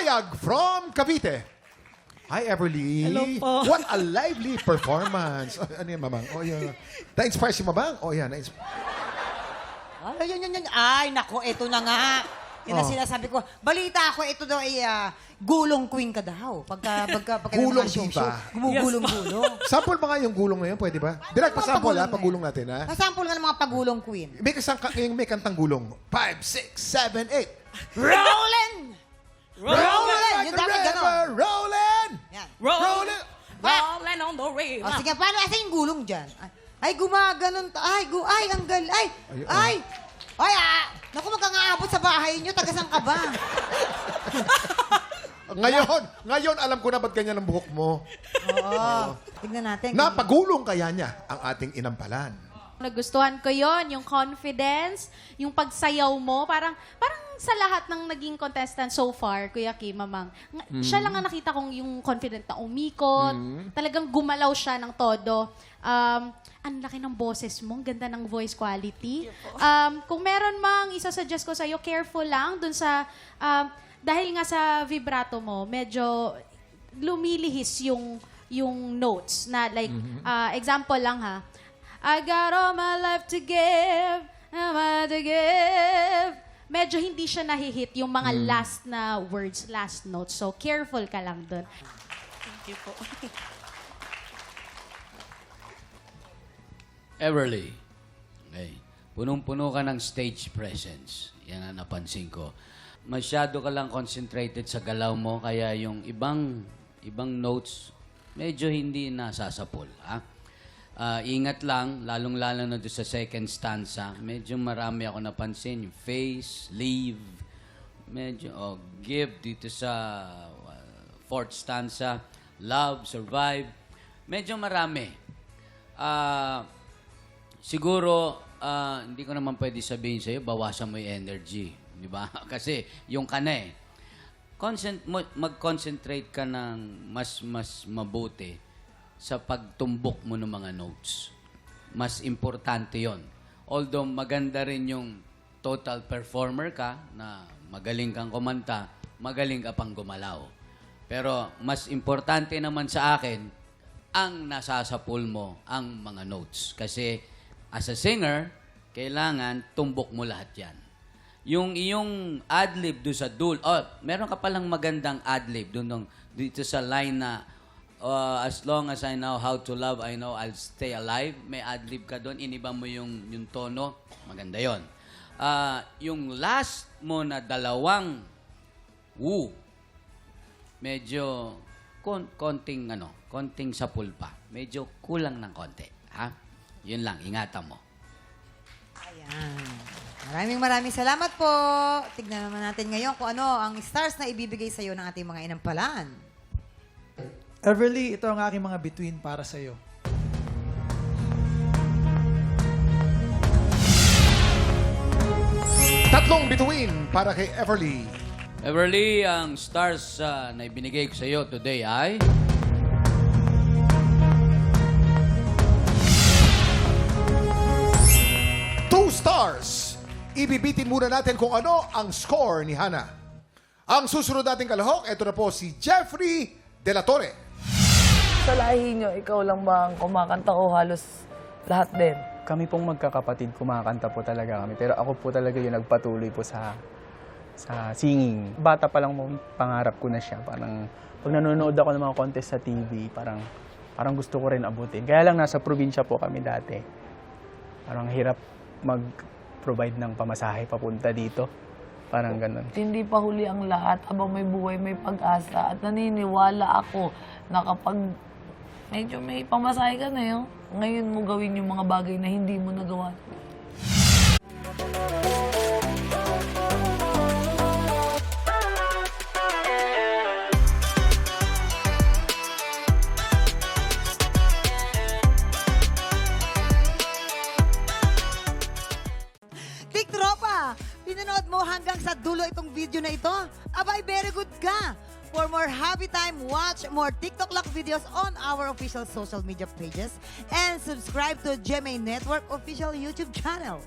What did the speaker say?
Bayag from Cavite. Hi, Everly. Hello po. What a lively performance. Ano yan, Mamang? Oh, yan. Na-inspire si Mamang? Oh, yan. Ay, yan. Ay, nako, ito na nga. Yan ang Oh. sinasabi ko. Balita ako, ito daw ay gulong queen ka daw. Pagka Gulong mga diva. Gumugulong-gulong. Sample pa nga yung gulong na yun, pwede ba? Direct pa sample, ha? Pagulong Pagulong natin, ha? Pasample nga ng mga pagulong queen. May kantang gulong. 5, 6, 7, 8. Rolling! Rolling! Yung dapat gano'n. Rolling! Yan. Rolling! Rolling on the river. O sige, paano kasi yung gulong dyan? Ay, gumaganon. Ay, ang gal. Ay. Naku, magkakaabot sa bahay nyo. Tagasang ka ba? Ngayon, alam ko na ba't ganyan ang buhok mo. Oo. Tignan natin. Napagulong kaya niya ang ating inampalan. Nagustuhan ko yon, yung confidence, yung pagsayaw mo, parang sa lahat ng naging contestant so far, Kuya Kim, Mamang, siya lang ang nakita kong yung confident na umikot, talagang gumalaw siya ng todo. Ang laki ng boses mo, ang ganda ng voice quality. Kung meron mang isasuggest ko sa'yo, careful lang dun sa, dahil nga sa vibrato mo, medyo lumilihis yung notes na like, example lang ha, I got all my life to give, Medyo hindi siya nahihit yung mga last na words, last notes. So, careful ka lang dun. Thank you po. Everly. Okay. Punong-puno ka ng stage presence. Yan ang napansin ko. Masyado ka lang concentrated sa galaw mo, kaya yung ibang notes, medyo hindi nasasapol. Ha? Ingat lang, lalong-lalo na doon sa second stanza. Medyo marami ako napansin. Yung face, leave, medyo, give dito sa fourth stanza. Love, survive. Medyo marami. Siguro, hindi ko naman pwede sabihin sa'yo, bawasan mo yung energy. Di ba? Kasi yung ka na eh. Mag-concentrate ka ng mas mabuti sa pagtumbok mo ng mga notes. Mas importante yon. Although maganda rin yung total performer ka, na magaling kang kumanta, magaling ka pang gumalaw. Pero mas importante naman sa akin, ang nasasapul mo ang mga notes. Kasi as a singer, kailangan tumbok mo lahat yan. Yung iyong ad-lib doon sa dulo, meron ka palang magandang ad-lib doon dito sa line na as long as I know how to love, I know I'll stay alive. May ad-lib ka doon, iniba mo yung tono, maganda yon. Yung last mo na dalawang woo, medyo konting sapul pa. Medyo kulang ng konti. Ha? Yun lang, ingatan mo. Ayan. Maraming salamat po. Tignan naman natin ngayon kung ano ang stars na ibibigay sa'yo ng ating mga inampalan. Everly, ito ang aking mga bituin para sa'yo. Tatlong bituin para kay Everly. Everly, ang stars na ibinigay ko sa iyo today ay... Two stars. Ibibitin muna natin kung ano ang score ni Hana. Ang susunod nating kalahok, ito na po si Jeffrey De La Torre. Sa lahi nyo, ikaw lang ba ang kumakanta o halos lahat din? Kami pong magkakapatid, kumakanta po talaga kami. Pero ako po talaga yung nagpatuloy po sa singing. Bata pa lang mo, pangarap ko na siya. Parang pag nanonood ako ng mga contest sa TV, parang gusto ko rin abutin. Kaya lang nasa probinsya po kami dati. Parang hirap mag-provide ng pamasahe papunta dito. Parang ganun. Hindi pa huli ang lahat. Habang may buhay, may pag-asa. At naniniwala ako na kapag medyo may pamasahe ka na yun, ngayon mo gawin yung mga bagay na hindi mo nagawa. Tiktropa, pinanood mo hanggang sa dulo itong video na ito? Abay, very good ka! For more happy time, watch more TikTok Lock videos on our official social media pages and subscribe to GMA Network official YouTube channel.